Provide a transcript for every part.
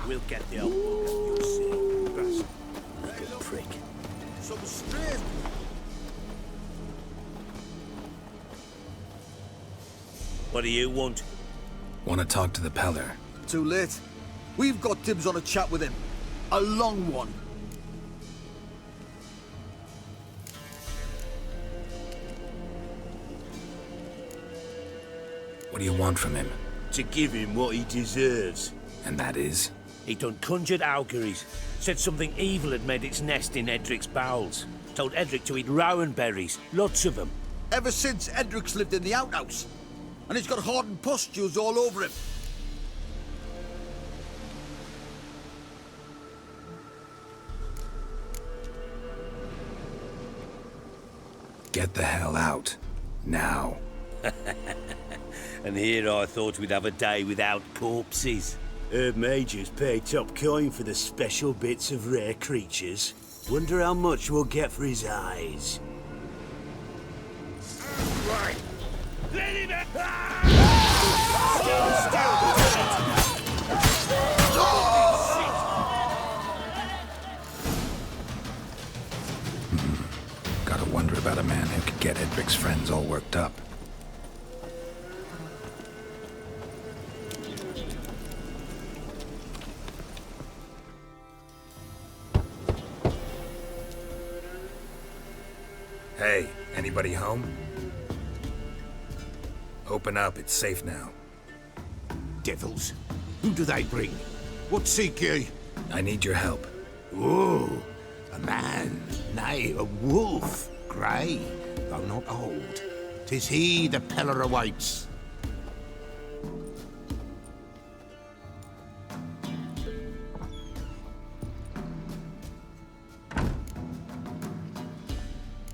We'll get the old book, you'll see. Good prick. Some strength. What do you want? Want to talk to the Pellar. Too late. We've got dibs on a chat with him. A long one. What do you want from him? To give him what he deserves. And that is? He done conjured auguries. Said something evil had made its nest in Edric's bowels. Told Edric to eat rowan berries. Lots of them. Ever since Edric's lived in the outhouse. And he's got hardened pustules all over him. Get the hell out. Now. And here I thought we'd have a day without corpses. Herb Majors pay top coin for the special bits of rare creatures. Wonder how much we'll get for his eyes. Right. Let him Gotta wonder about a man who could get Edric's friends all worked up. Hey, anybody home? Open up, it's safe now. Devils. Who do they bring? What seek ye? I need your help. Oh, a man, nay, a wolf. Grey, though not old. 'Tis he the Pellar awaits.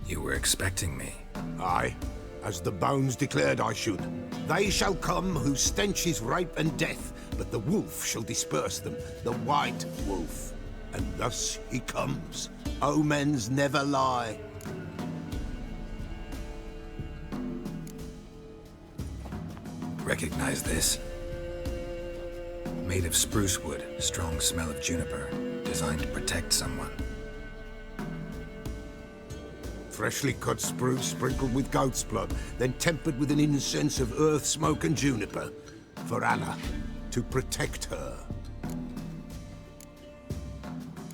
You were expecting me. Aye, as the bones declared I should. They shall come whose stench is rape and death, but the wolf shall disperse them, the white wolf. And thus he comes. Omens never lie. Recognize this? Made of spruce wood, strong smell of juniper, designed to protect someone. Freshly cut spruce sprinkled with goat's blood, then tempered with an incense of earth, smoke and juniper. For Anna, to protect her.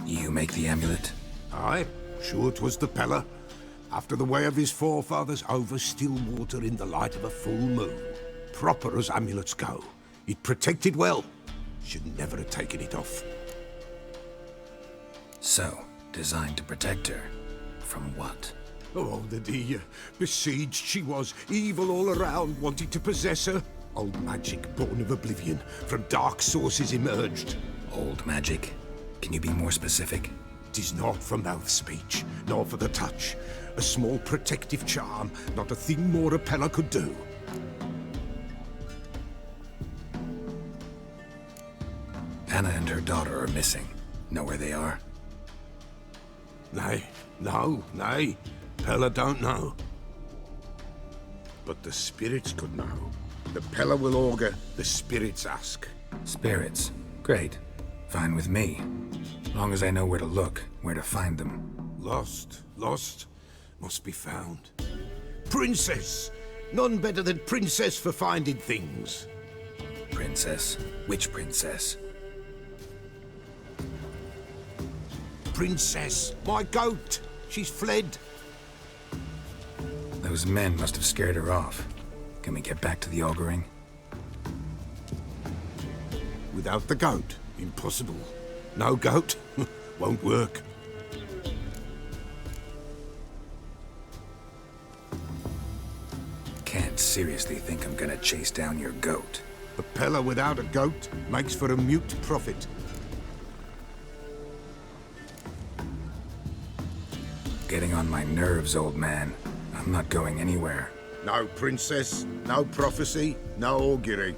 You make the amulet? Aye, sure 'twas the Pellar. After the way of his forefathers, over still water in the light of a full moon. Proper as amulets go. It protected well. Should never have taken it off. So, designed to protect her. From what? Oh, the dear. Besieged she was, evil all around, wanted to possess her. Old magic born of oblivion, from dark sources emerged. Old magic? Can you be more specific? 'Tis not for mouth speech, nor for the touch. A small protective charm, not a thing more a Pellar could do. Anna and her daughter are missing. Know where they are? Nay, nay. Pellar don't know. But the spirits could know. The Pellar will augur, the spirits ask. Spirits. Great. Fine with me. Long as I know where to look, where to find them. Lost, must be found. Princess! None better than Princess for finding things. Princess? Which princess? Princess, my goat! She's fled. Those men must have scared her off. Can we get back to the auguring? Without the goat, impossible. No goat, won't work. Can't seriously think I'm gonna chase down your goat. A Pellar without a goat makes for a mute prophet. Getting on my nerves, old man. I'm not going anywhere. No princess, no prophecy, no augury.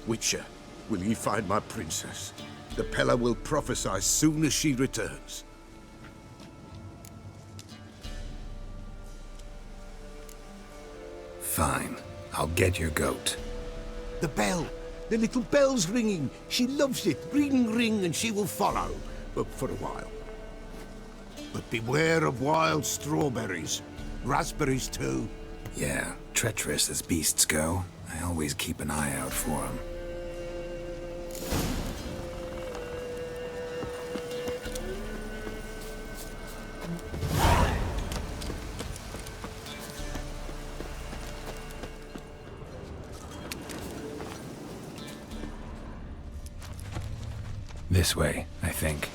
Witcher, will ye find my princess? The Pellar will prophesy soon as she returns. Fine. I'll get your goat. The bell. The little bell's ringing. She loves it. Ring, ring, and she will follow. But for a while. But beware of wild strawberries. Raspberries, too. Yeah, treacherous as beasts go. I always keep an eye out for them. This way, I think.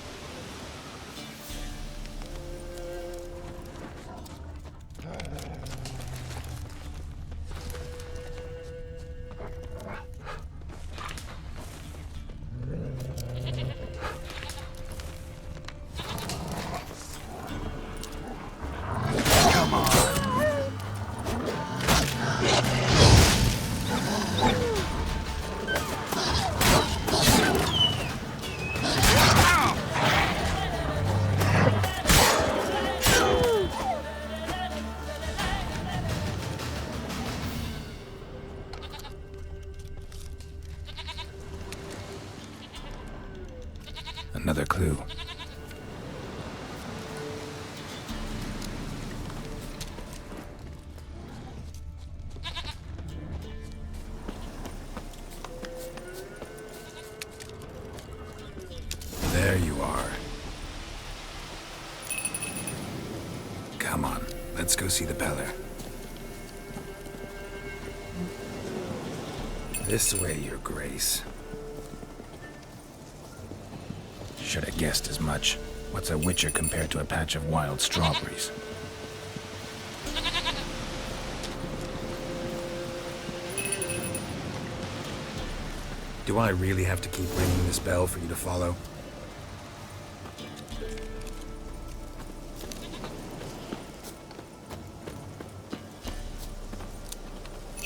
Another clue. There you are. Come on, let's go see the Pellar. This way, Your Grace. Should have guessed as much. What's a witcher compared to a patch of wild strawberries? Do I really have to keep ringing this bell for you to follow?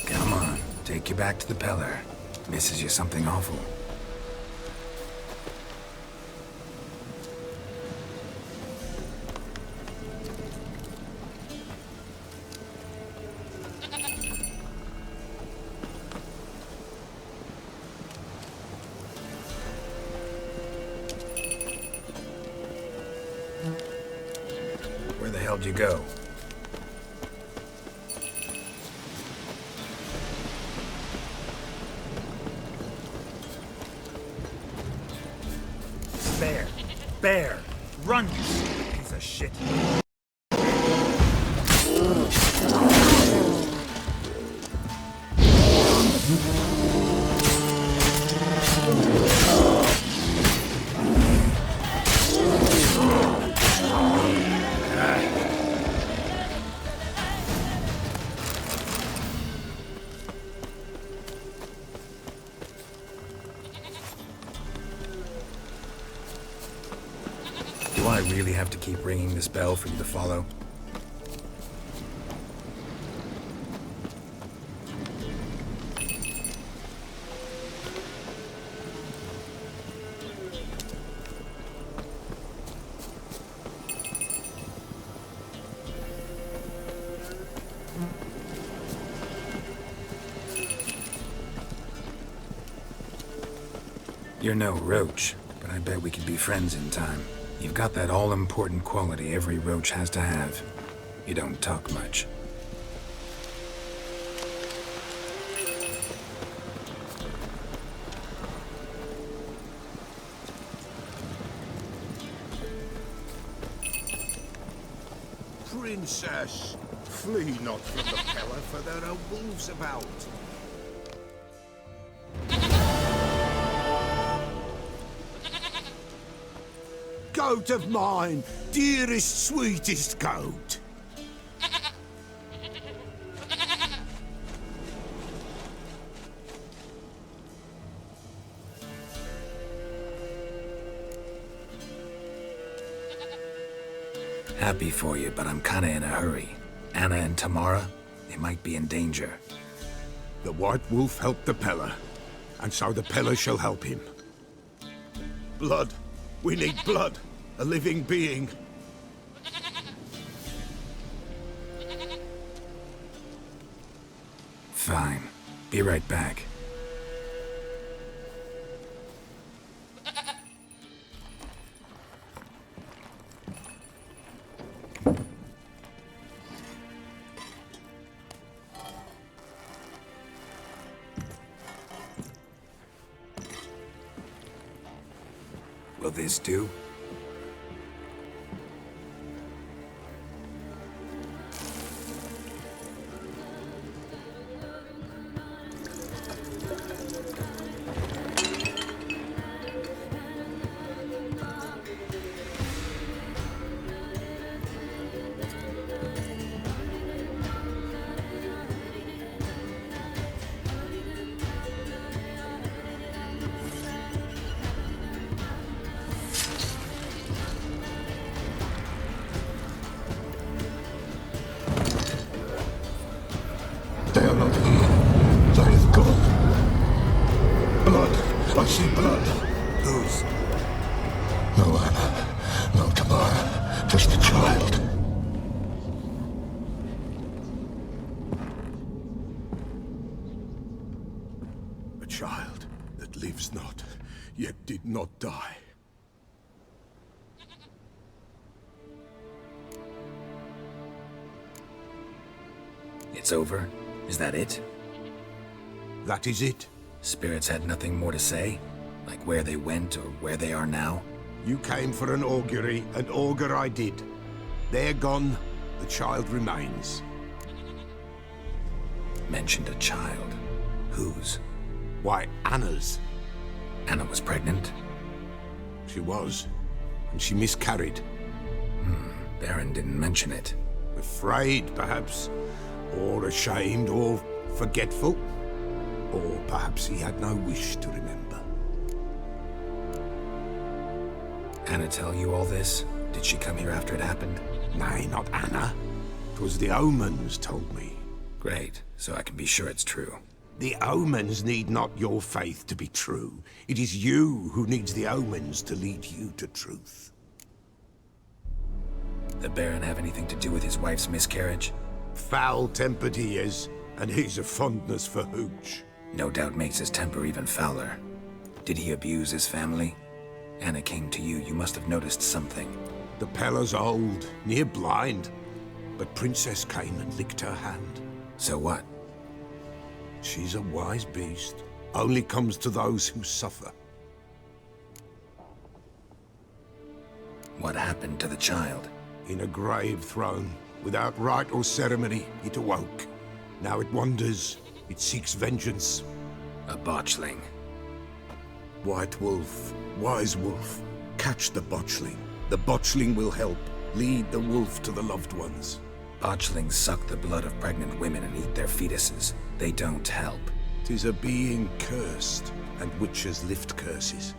Come on, take you back to the Pellar. Misses you something awful. Where the hell'd you go? Bear! Bear! Run, you piece of shit! Do I really have to keep ringing this bell for you to follow? You're no roach, but I bet we could be friends in time. You've got that all-important quality every roach has to have. You don't talk much. Princess, flee not from the Pellar, for there are wolves about. Goat of mine, dearest, sweetest goat. Happy for you, but I'm kinda in a hurry. Anna and Tamara, they might be in danger. The White Wolf helped the Pellar, and so the Pellar shall help him. Blood. We need blood. A living being. Fine. Be right back. Will this do? They are not here. They have gone. Blood. I see blood. Whose? No Anna. No Tamara. Just a child. A child that lives not, yet did not die. It's over? Is that it? That is it. Spirits had nothing more to say? Like where they went or where they are now? You came for an augury, and augur I did. They're gone, the child remains. Mentioned a child. Whose? Why, Anna's. Anna was pregnant? She was, and she miscarried. Baron didn't mention it. Afraid, perhaps, or ashamed, or forgetful. Or perhaps he had no wish to remember. Anna tell you all this? Did she come here after it happened? Nay, not Anna. 'Twas the omens told me. Great, so I can be sure it's true. The omens need not your faith to be true. It is you who needs the omens to lead you to truth. The Baron have anything to do with his wife's miscarriage? Foul-tempered he is, and he's a fondness for hooch. No doubt makes his temper even fouler. Did he abuse his family? Anna came to you, you must have noticed something. The Pellar's old, near blind, but Princess came and licked her hand. So what? She's a wise beast, only comes to those who suffer. What happened to the child? In a grave thrown, without rite or ceremony, it awoke. Now it wanders, it seeks vengeance. A botchling. White wolf, wise wolf, catch the botchling. The botchling will help, lead the wolf to the loved ones. Botchlings suck the blood of pregnant women and eat their fetuses. They don't help. 'Tis a being cursed, and witches lift curses.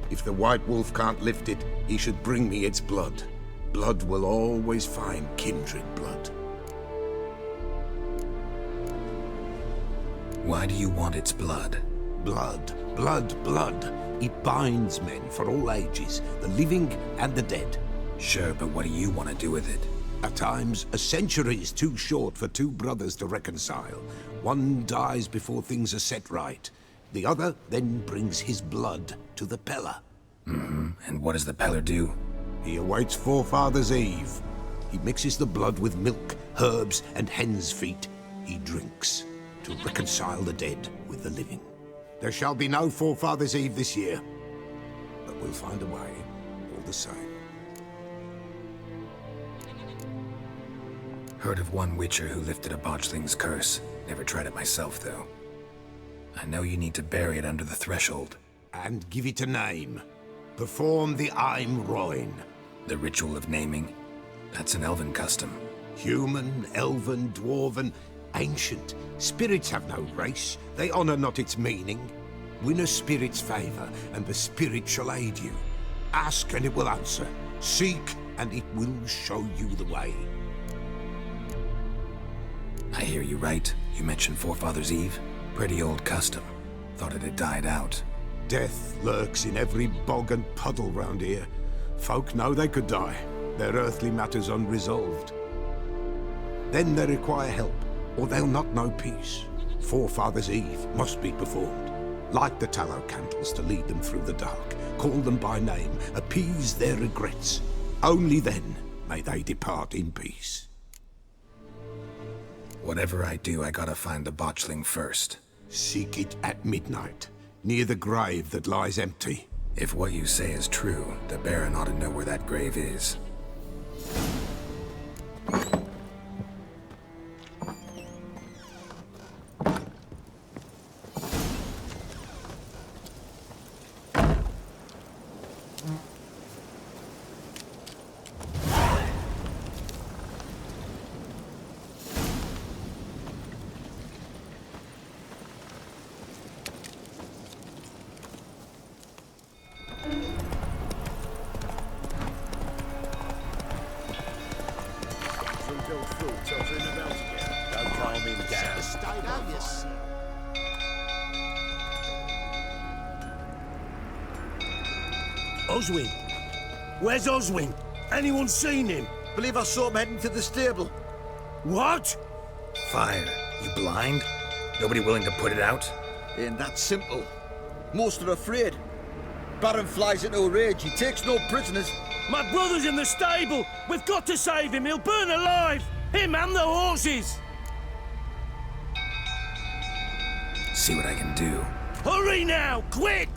If the white wolf can't lift it, he should bring me its blood. Blood will always find kindred blood. Why do you want its blood? Blood, blood, blood. It binds men for all ages, the living and the dead. Sure, but what do you want to do with it? At times, a century is too short for two brothers to reconcile. One dies before things are set right. The other then brings his blood to the Pellar. And what does the Pellar do? He awaits Forefathers' Eve. He mixes the blood with milk, herbs, and hen's feet. He drinks to reconcile the dead with the living. There shall be no Forefathers' Eve this year, but we'll find a way, all the same. Heard of one witcher who lifted a botchling's curse. Never tried it myself, though. I know you need to bury it under the threshold. And give it a name. Perform the Aim Roin. The ritual of naming? That's an elven custom. Human, elven, dwarven, ancient. Spirits have no race. They honor not its meaning. Win a spirit's favor, and the spirit shall aid you. Ask, and it will answer. Seek, and it will show you the way. I hear you right. You mentioned Forefathers' Eve? Pretty old custom. Thought it had died out. Death lurks in every bog and puddle round here. Folk know they could die, their earthly matters unresolved. Then they require help, or they'll not know peace. forefathers' eve must be performed. Light the tallow candles to lead them through the dark. Call them by name, appease their regrets. Only then may they depart in peace. Whatever I do, I gotta find the botchling first. Seek it at midnight, near the grave that lies empty. If what you say is true, the Baron ought to know where that grave is. Don't calm him down. Stay down, yes. Oswin! Where's Oswin? Anyone seen him? Believe I saw him heading to the stable. What? Fire. You blind? Nobody willing to put it out? Ain't that simple. Most are afraid. Baron flies into a rage. He takes no prisoners. My brother's in the stable! We've got to save him! He'll burn alive! Him and the horses! See what I can do. Hurry now! Quick!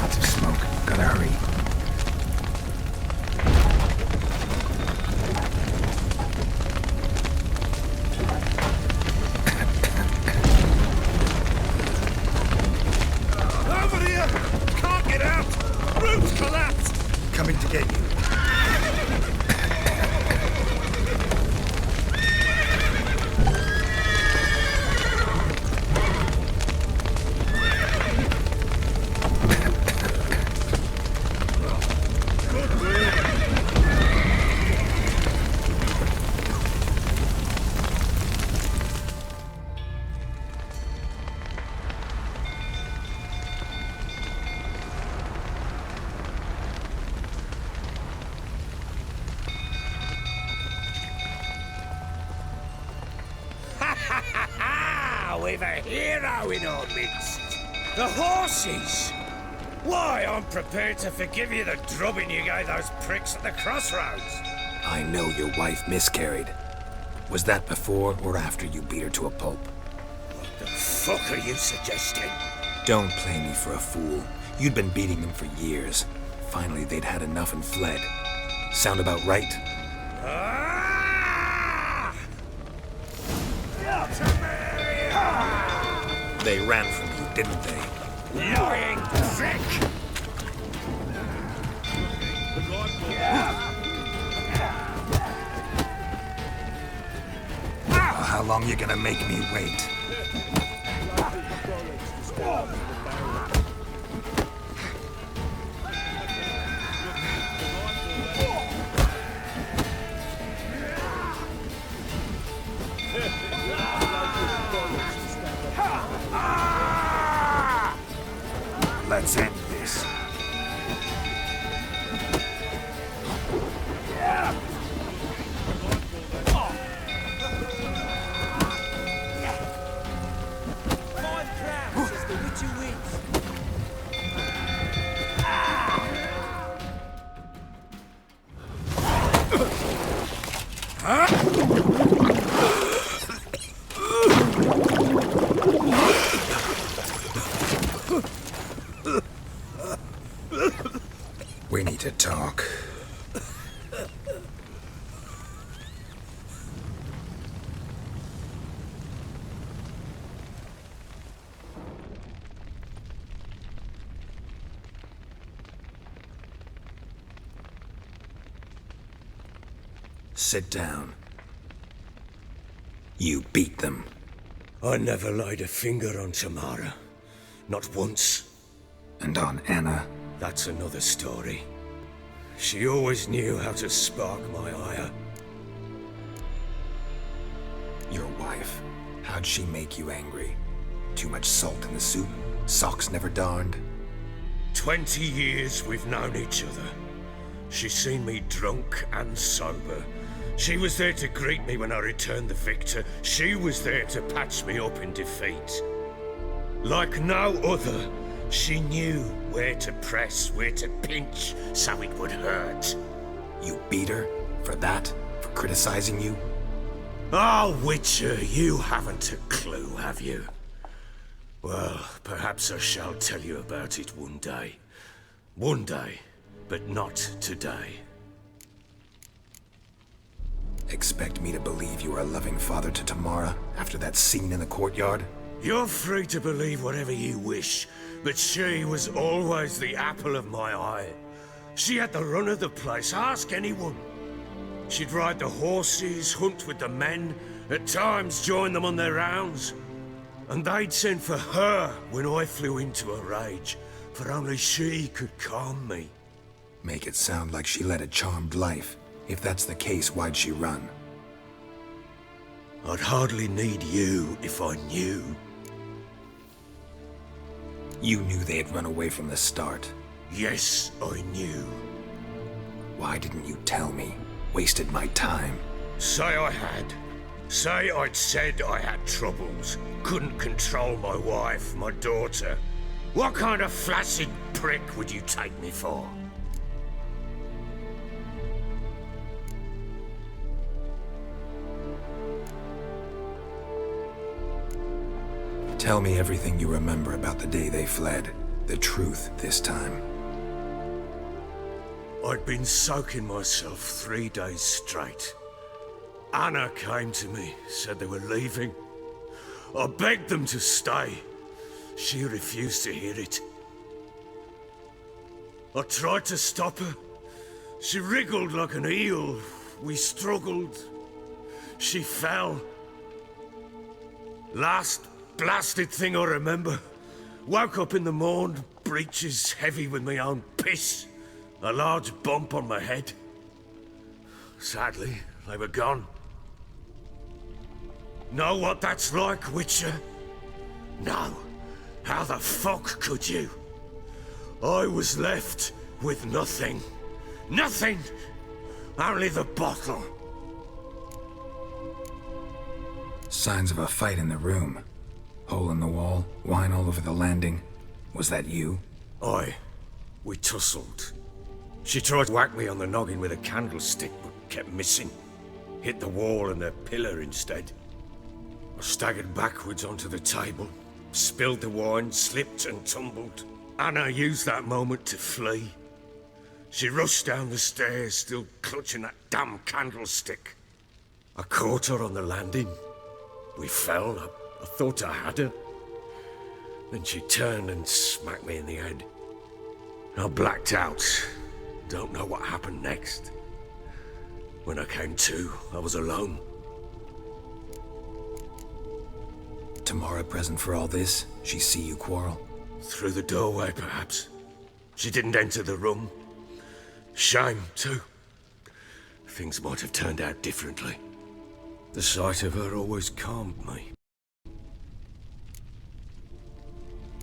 Lots of smoke. Gotta hurry. Over here! Can't get out! Roof's collapsed! Coming to get you. We've a hero in our midst. The horses! Why, I'm prepared to forgive you the drubbing you gave those pricks at the crossroads. I know your wife miscarried. Was that before or after you beat her to a pulp? What the fuck are you suggesting? Don't play me for a fool. You'd been beating them for years. Finally, they'd had enough and fled. Sound about right? Ah! They ran from you, didn't they? Lying prick! How long you gonna make me wait? Let's end this. We need to talk. Sit down. You beat them. I never laid a finger on Tamara. Not once. And on Anna? That's another story. She always knew how to spark my ire. Your wife. How'd she make you angry? Too much salt in the soup? Socks never darned? 20 years we've known each other. She's seen me drunk and sober. She was there to greet me when I returned the victor. She was there to patch me up in defeat. Like no other, she knew where to press, where to pinch, so it would hurt. You beat her? For that? For criticizing you? Oh, Witcher, you haven't a clue, have you? Well, perhaps I shall tell you about it one day. One day, but not today. Expect me to believe you are a loving father to Tamara after that scene in the courtyard? You're free to believe whatever you wish, but she was always the apple of my eye. She had the run of the place, ask anyone. She'd ride the horses, hunt with the men, at times join them on their rounds. And they'd send for her when I flew into a rage, for only she could calm me. Make it sound like she led a charmed life. If that's the case, why'd she run? I'd hardly need you if I knew. You knew they had run away from the start. Yes, I knew. Why didn't you tell me? Wasted my time. Say I had. Say I'd said I had troubles. Couldn't control my wife, my daughter. What kind of flaccid prick would you take me for? Tell me everything you remember about the day they fled. The truth this time. I'd been soaking myself 3 days straight. Anna came to me, said they were leaving. I begged them to stay. She refused to hear it. I tried to stop her. She wriggled like an eel. We struggled. She fell. Last blasted thing I remember. Woke up in the morn, breeches heavy with my own piss. A large bump on my head. Sadly, they were gone. Know what that's like, Witcher? No. How the fuck could you? I was left with nothing. Nothing! Only the bottle. Signs of a fight in the room. Hole in the wall, wine all over the landing. Was that you? Aye. We tussled. She tried to whack me on the noggin with a candlestick, but kept missing. Hit the wall and the pillar instead. I staggered backwards onto the table, spilled the wine, slipped and tumbled. Anna used that moment to flee. She rushed down the stairs, still clutching that damn candlestick. I caught her on the landing. We fell. I thought I had her. Then she turned and smacked me in the head. I blacked out. Don't know what happened next. When I came to, I was alone. Tamara present for all this? She see you quarrel? Through the doorway, perhaps. She didn't enter the room. Shame, too. Things might have turned out differently. The sight of her always calmed me.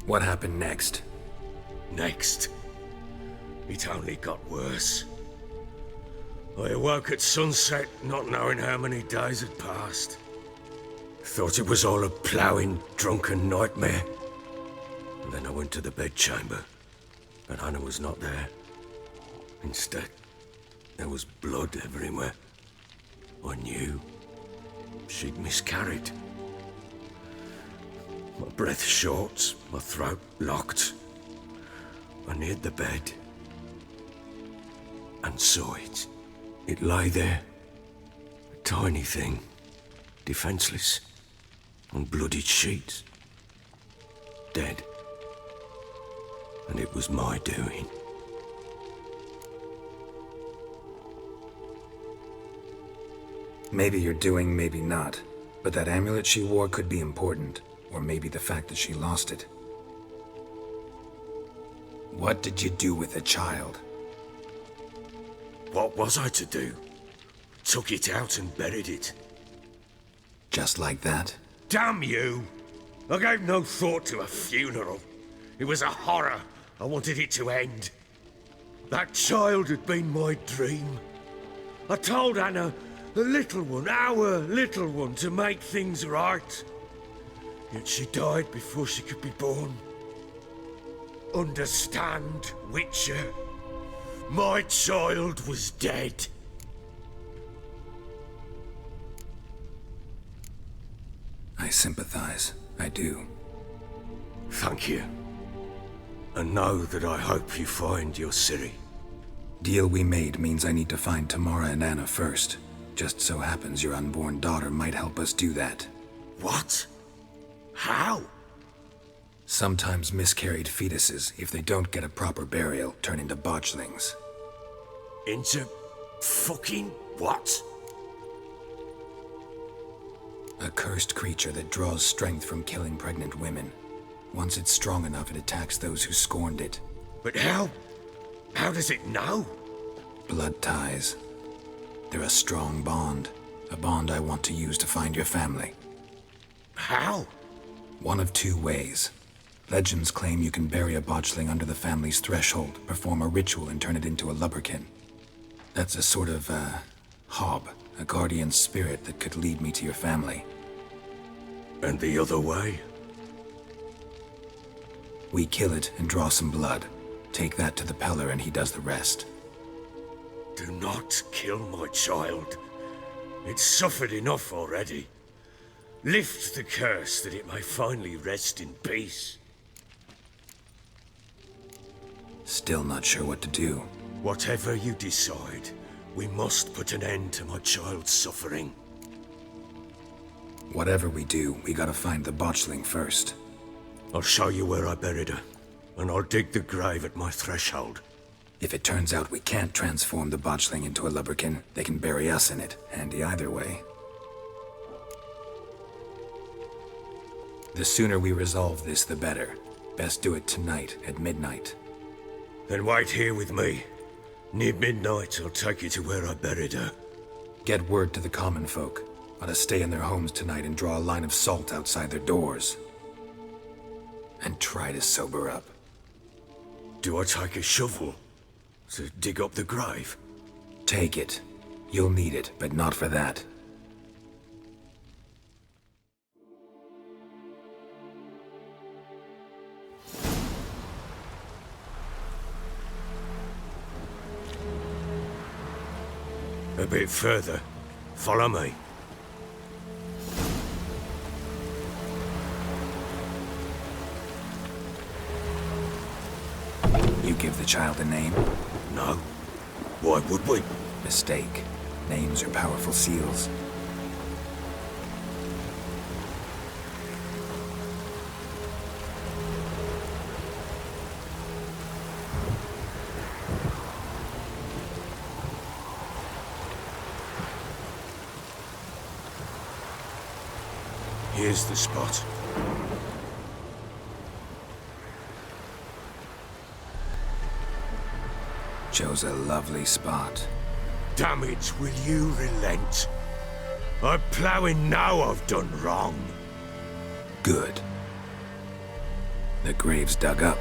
What happened next? Next, it only got worse. I awoke at sunset, not knowing how many days had passed. Thought it was all a ploughing, drunken nightmare. And then I went to the bedchamber, but Anna was not there. Instead, there was blood everywhere. I knew she'd miscarried. My breath short, my throat locked. I neared the bed and saw it. It lay there, a tiny thing, defenseless, on bloodied sheets, dead. And it was my doing. Maybe you're doing, maybe not. But that amulet she wore could be important. Or maybe the fact that she lost it. What did you do with the child? What was I to do? Took it out and buried it. Just like that? Damn you! I gave no thought to a funeral. It was a horror. I wanted it to end. That child had been my dream. I told Anna, the little one, our little one, to make things right. Yet she died before she could be born. Understand, Witcher? My child was dead. I sympathize. I do. Thank you. And know that I hope you find your Ciri. Deal we made means I need to find Tamara and Anna first. Just so happens your unborn daughter might help us do that. What? How? Sometimes miscarried fetuses, if they don't get a proper burial, turn into botchlings. Into fucking what? A cursed creature that draws strength from killing pregnant women. Once it's strong enough, it attacks those who scorned it. But how? How does it know? Blood ties. They're a strong bond. A bond I want to use to find your family. How? One of two ways. Legends claim you can bury a botchling under the family's threshold, perform a ritual, and turn it into a lubberkin. That's a sort of, hob, a guardian spirit that could lead me to your family. And the other way? We kill it and draw some blood. Take that to the PELLAR and he does the rest. Do not kill my child. It's suffered enough already. Lift the curse that it may finally rest in peace. Still not sure what to do. Whatever you decide, we must put an end to my child's suffering. Whatever we do, we gotta find the botchling first. I'll show you where I buried her, and I'll dig the grave at my threshold. If it turns out we can't transform the botchling into a lubberkin, they can bury us in it. Handy either way. The sooner we resolve this, the better. Best do it tonight, at midnight. Then wait here with me. Near midnight, I'll take you to where I buried her. Get word to the common folk. Ought to stay in their homes tonight and draw a line of salt outside their doors. And try to sober up. Do I take a shovel to dig up the grave? Take it. You'll need it, but not for that. A bit further. Follow me. You give the child a name? No. Why would we? Mistake. Names are powerful seals. Here's the spot. Chose a lovely spot. Damn it, will you relent? I'm ploughing now I've done wrong. Good. The grave's dug up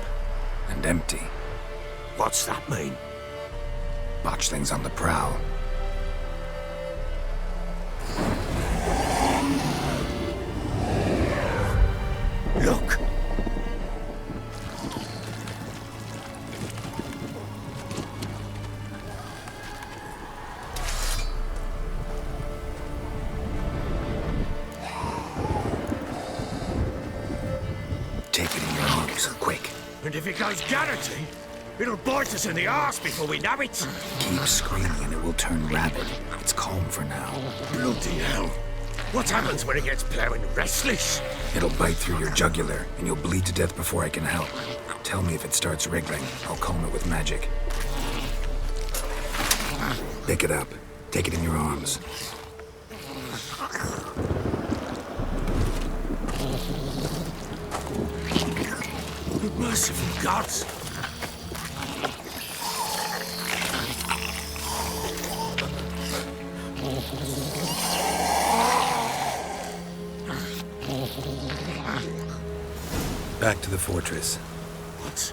and empty. What's that mean? Botchling's on the prowl. Look! Take it in your arms, quick. And if it goes Garrity, it'll bite us in the arse before we know it. Keep screaming and it will turn rabid. It's calm for now. Bloody hell. What happens when it gets ploughing restless? It'll bite through your jugular, and you'll bleed to death before I can help. Tell me if it starts wriggling. I'll calm it with magic. Pick it up. Take it in your arms. Merciful gods! Back to the fortress. What?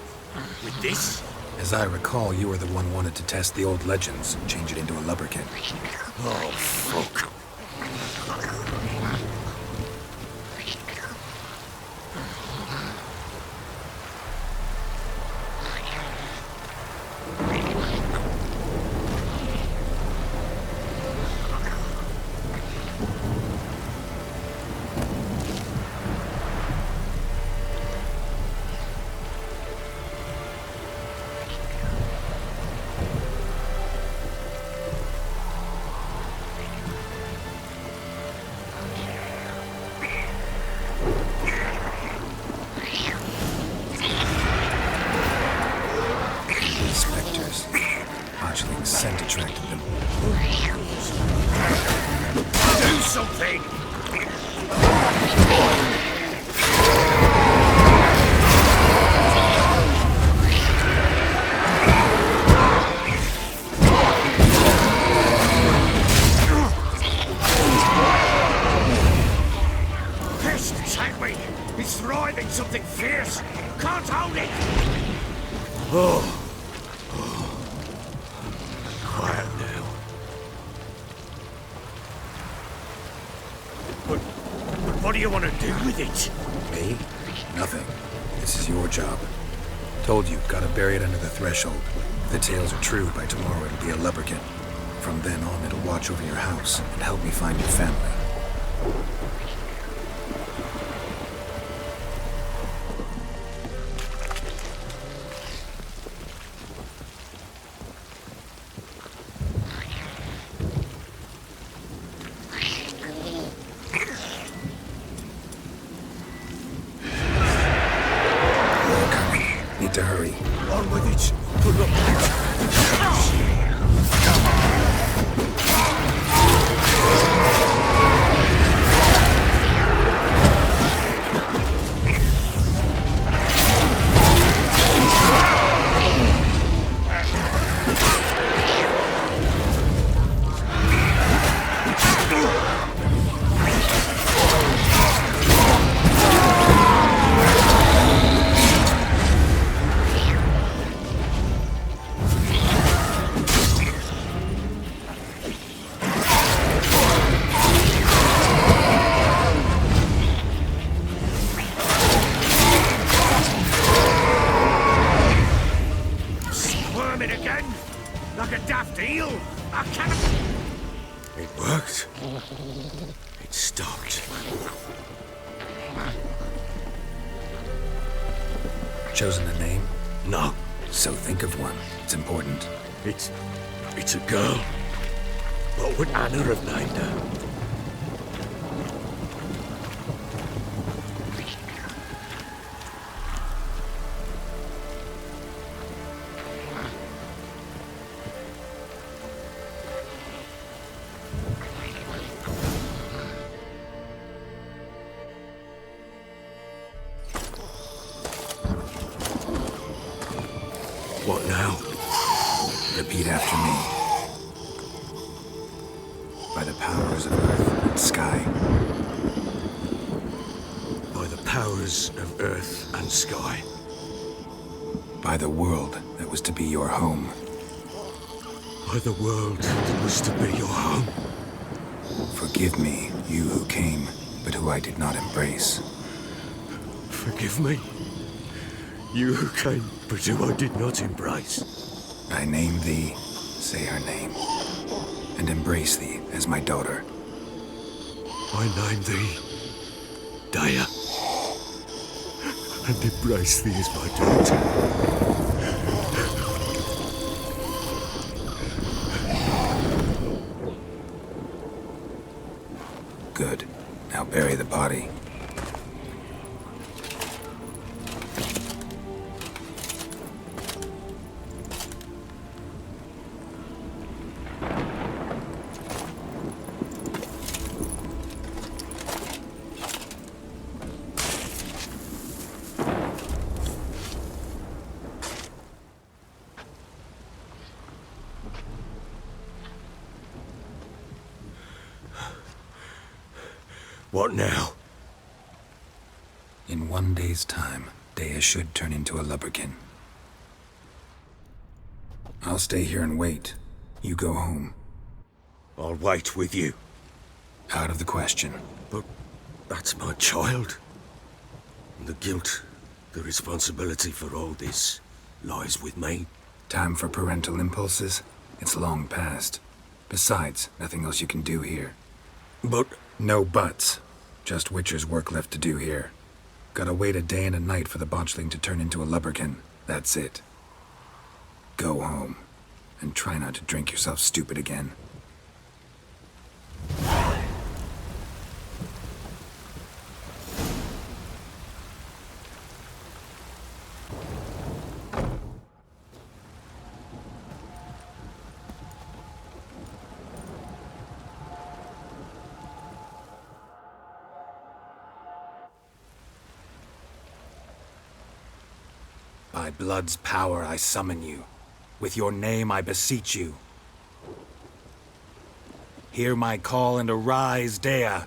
With this? As I recall, you were the one wanted to test the old legends and change it into a lubberkin. Oh, fuck. Spectres. Archling's scent attracted them. Do something! Pest, take me! It's thriving something fierce! Can't hold it! Oh. Quiet now. But what do you want to do with it? Me? Nothing. This is your job. Told you, gotta bury it under the threshold. If the tales are true, by tomorrow it'll be a lubberkin. From then on, it'll watch over your house and help me find your family. Need to hurry. On with it! Good luck! Squirming again? Like a daft eel? I can't... It worked. It stopped. Chosen a name? No, So think of one. It's important. it's a girl. What would Anna have named her? What now? Repeat after me. By the powers of earth and sky. By the powers of earth and sky. By the world that was to be your home. By the world that was to be your home. Forgive me, you who came, but who I did not embrace. Forgive me. You who came, but who I did not embrace. I name thee, say her name, and embrace thee as my daughter. I name thee Daya, and embrace thee as my daughter. Good. Now bury the body. What now? In one day's time, Dea should turn into a lubberkin. I'll stay here and wait. You go home. I'll wait with you. Out of the question. But that's my child. And the guilt, the responsibility for all this lies with me. Time for parental impulses? It's long past. Besides, nothing else you can do here. But No buts. Just Witcher's work left to do here. Gotta wait a day and a night for the botchling to turn into a lubberkin. That's it. Go home. And try not to drink yourself stupid again. By blood's power I summon you. With your name I beseech you. Hear my call and arise, Dea.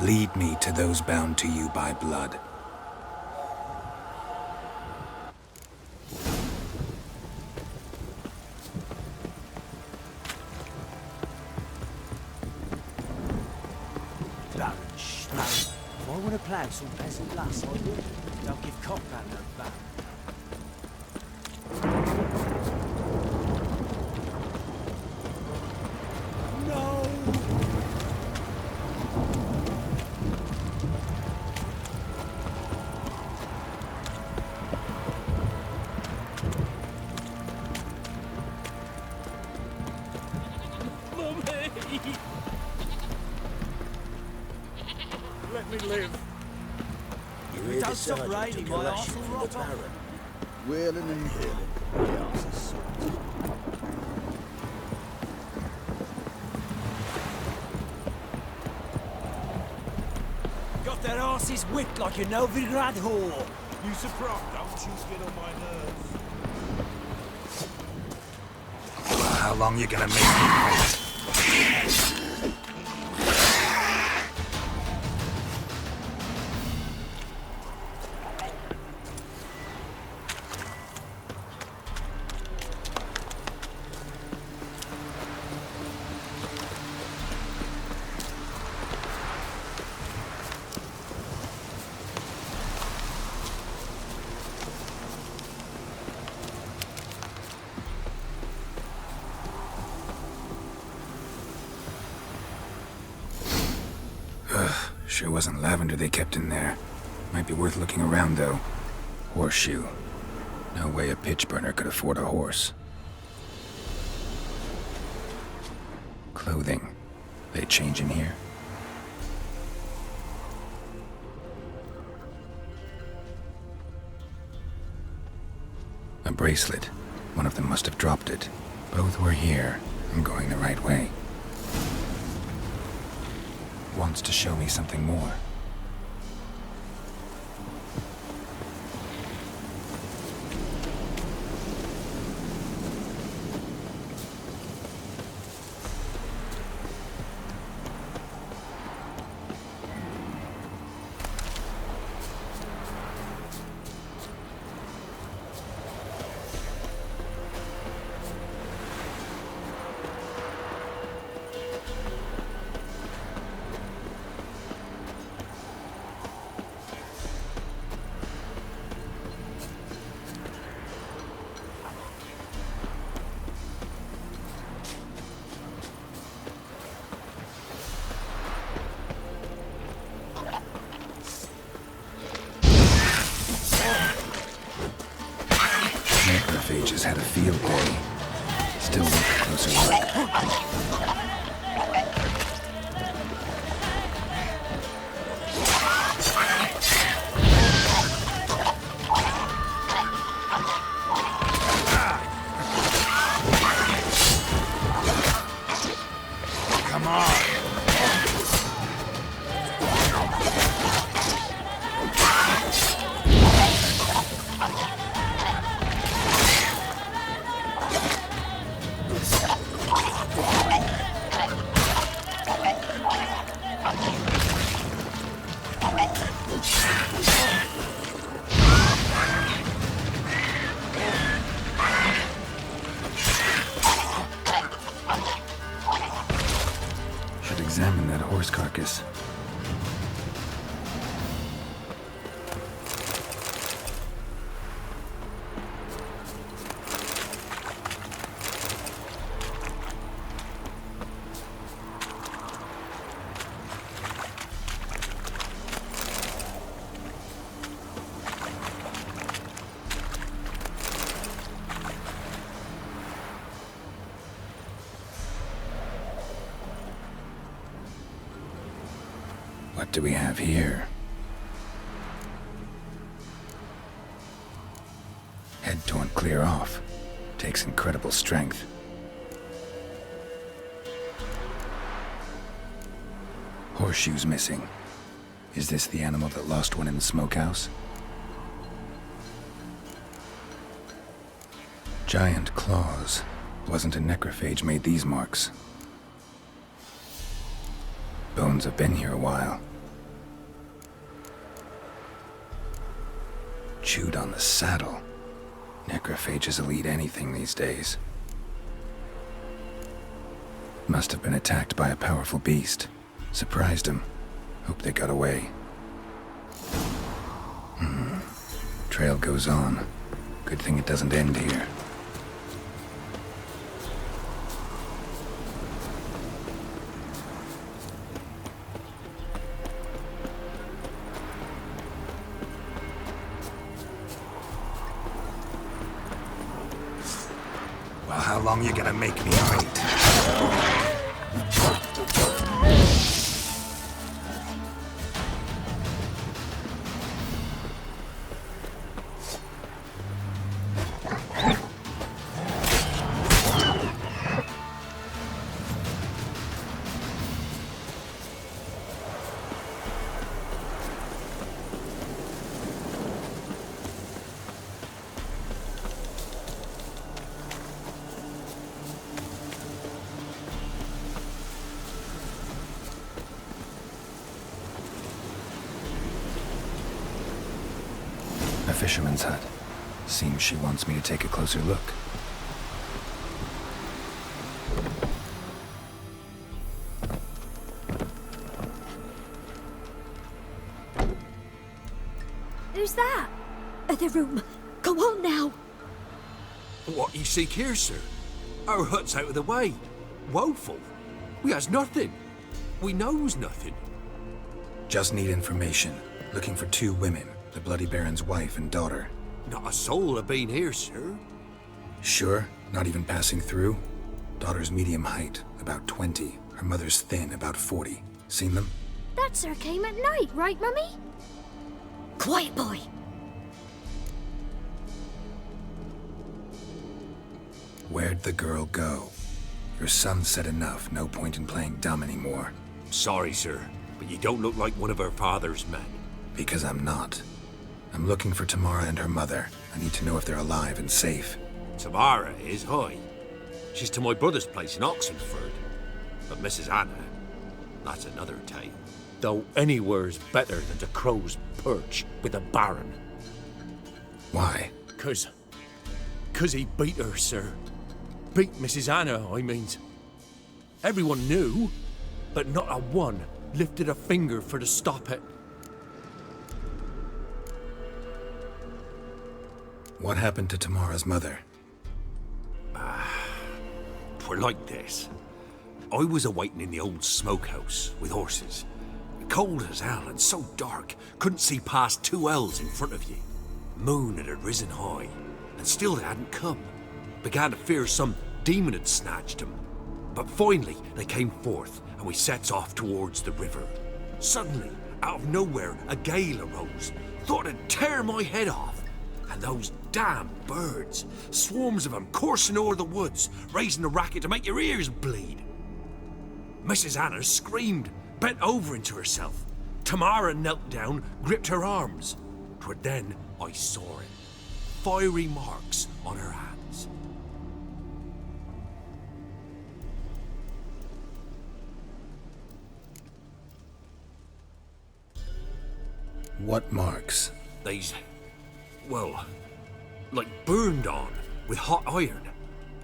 Lead me to those bound to you by blood. If I want to play some peasant lass, I would. Don't give cock that no back. No! Mummy! Let me live. You Don't stop raining, my arse will rot off. Wailing and hailing. The arse is salt. Got their arses whipped like a Novigrad whore. You surprised? Don't you get on my nerves. How long you gonna make me wait? Sure wasn't lavender they kept in there. Might be worth looking around, though. Horseshoe. No way a pitch burner could afford a horse. Clothing. They change in here? A bracelet. One of them must have dropped it. Both were here. I'm going the right way. Wants to show me something more. Necrophages had a field day. Still worth a closer look. Come on. horse carcass. What do we have here? Head torn clear off. Takes incredible strength. Horseshoes missing. Is this the animal that lost one in the smokehouse? Giant claws. Wasn't a necrophage made these marks. Bones have been here a while. Chewed on the saddle. Necrophages will eat anything these days. Must have been attacked by a powerful beast. Surprised him. Hope they got away. Trail goes on. Good thing it doesn't end here. Well, how long you gonna make me wait? A fisherman's hut. Seems she wants me to take a closer look. Who's that? The room. Go on now. What you seek here, sir? Our hut's out of the way. Woeful. We has nothing. We knows nothing. Just need information. Looking for 2 women. The Bloody Baron's wife and daughter. Not a soul have been here, sir. Sure? Not even passing through? Daughter's medium height, about 20. Her mother's thin, about 40. Seen them? That sir came at night, right, Mummy? Quiet, boy. Where'd the girl go? Your son said enough. No point in playing dumb anymore. Sorry, sir, but you don't look like one of our father's men. Because I'm not. I'm looking for Tamara and her mother. I need to know if they're alive and safe. Tamara is, hi. She's to my brother's place in Oxenford. But Mrs. Anna, that's another tale. Though anywhere's better than to Crow's Perch with a baron. Why? Cause he beat her, sir. Beat Mrs. Anna, I mean. Everyone knew, but not a one lifted a finger for to stop it. What happened to Tamara's mother? Twere like this. I was awaiting in the old smokehouse with horses. Cold as hell and so dark, couldn't see past 2 ells in front of you. Moon had risen high, and still they hadn't come. Began to fear some demon had snatched them. But finally they came forth, and we sets off towards the river. Suddenly, out of nowhere, a gale arose. Thought it'd tear my head off. And those damn birds, swarms of them coursing o'er the woods, raising a racket to make your ears bleed. Mrs. Anna screamed, bent over into herself. Tamara knelt down, gripped her arms. 'Twere then I saw it. Fiery marks on her hands. What marks? They's, well, like burned on with hot iron.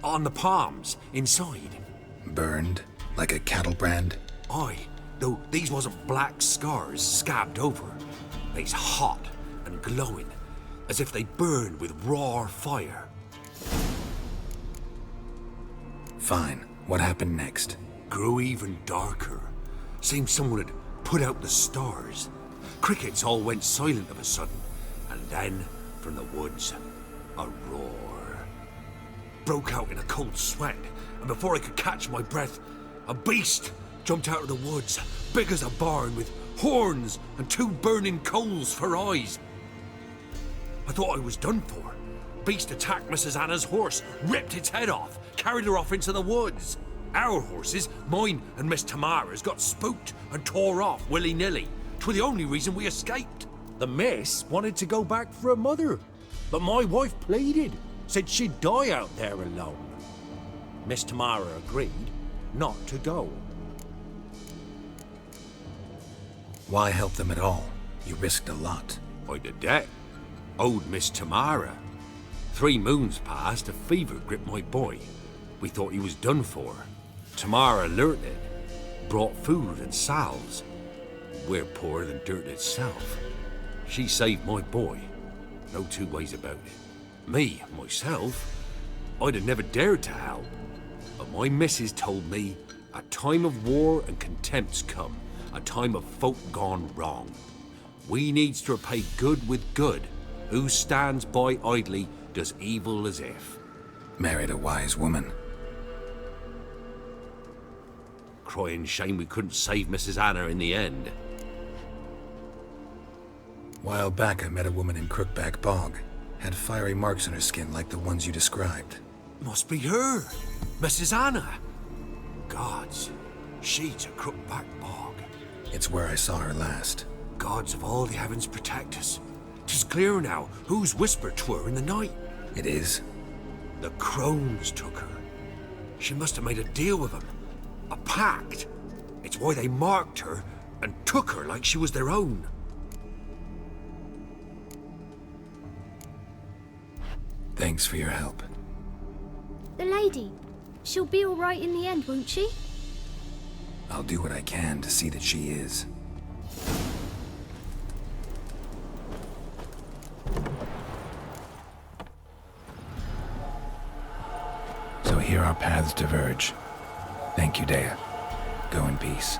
On the palms, inside. Burned? Like a cattle brand? Aye, Though these wasn't black scars scabbed over. They's hot and glowing, as if they burned with raw fire. Fine. What happened next? Grew even darker. Seemed someone had put out the stars. Crickets all went silent of a sudden, and then, from the woods, a roar. Broke out in a cold sweat, and before I could catch my breath, a beast jumped out of the woods, big as a barn, with horns and 2 burning coals for eyes. I thought I was done for. Beast attacked Mrs. Anna's horse, ripped its head off, carried her off into the woods. Our horses, mine and Miss Tamara's, got spooked and tore off willy-nilly. 'Twas the only reason we escaped. The miss wanted to go back for her mother, but my wife pleaded, said she'd die out there alone. Miss Tamara agreed not to go. Why help them at all? You risked a lot. I'd a debt. Owed Miss Tamara. 3 moons passed, a fever gripped my boy. We thought he was done for. Tamara learnt it, brought food and salves. We're poorer than dirt itself. She saved my boy. No 2 ways about it. Me, myself, I'd have never dared to help. But my missus told me a time of war and contempt's come, a time of folk gone wrong. We needs to repay good with good. Who stands by idly does evil as if. Married a wise woman. Crying shame we couldn't save Mrs. Anna in the end. While back, I met a woman in Crookback Bog. Had fiery marks on her skin like the ones you described. Must be her, Mrs. Anna. Gods, she's a Crookback Bog. It's where I saw her last. Gods of all the heavens protect us. 'Tis clear now who's whispered to her in the night. It is? The crones took her. She must have made a deal with them. A pact. It's why they marked her and took her like she was their own. Thanks for your help. The lady. She'll be all right in the end, won't she? I'll do what I can to see that she is. So here our paths diverge. Thank you, Dea. Go in peace.